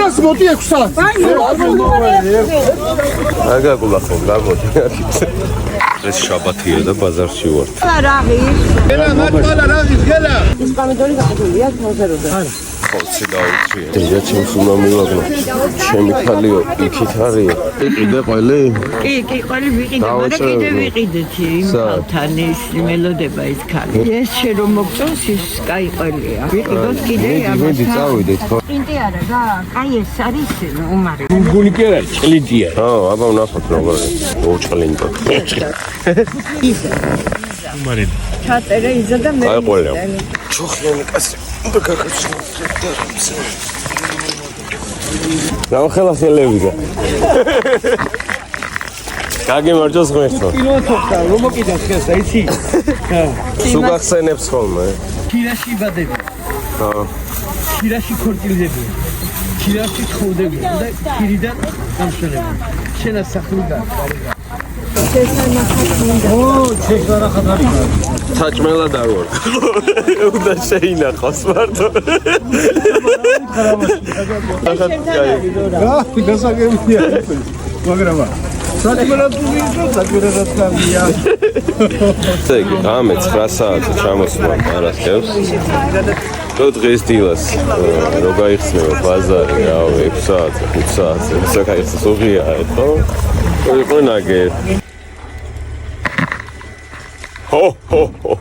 კვირას მოდი 6 საათს. აგაკულა ხო გამოდი. ეს შაბათია და ბაზარში ვარ. გელა მარტალა რაღის გელა. ეს პომიდორი გაყიდულია თოზე. ხალხი დაუწია. დედა ჩემს უნდა მივაგნო. ჩემი ხალიო იქით არის. იყიდე ყველი? კი, ყველი ვიყიდე, მაგრამ კიდე ვიყიდეთ იმ ხალთან ის მელოდება ის ხალი. ეს შე რომ მოგწონს ის კაი ყველია. ვიყიდოთ კიდე ამას. მიდი წავიდეთ ხო? პრინტი არა და აი ეს არის უმარი. გუნი კი არა, ჭლიდია. ხო, აბა ვნახოთ როგორი. ოჭლინტო. უმარი. ჩაწერე იზა და მე. აი ყველა. ჩოხიანი კაცი. უნდა გაგაცნო. ნახელა ხელებია. გაგემარჯოს ღმერთო. კილოთოხა რომ მოკიდოს ხელს, აიცი? სულ გახსენებს ხოლმე. ქირაში იბადები. ხო. ქირაში ქორწილდები. ქირაში ცხოვრდები და ქირიდან გამშვენები. შენას სახლი და ჩექარა ხათარი. საჭმელა დავარ. უნდა შეინახოს მარტო. გასაგებია. მაგრამ საჭმელა თუ ვიყო, საჭმელა რაცკარია. ეგ ამე 9 საათი ჩამოსვლა არასდევს. რო დღეს დილას რო გაიხსნება ბაზარი, რაო 6 საათი, 5 საათი, საკაიხსნა სუღია, ხო? იყო ნაგე. Ho ho ho.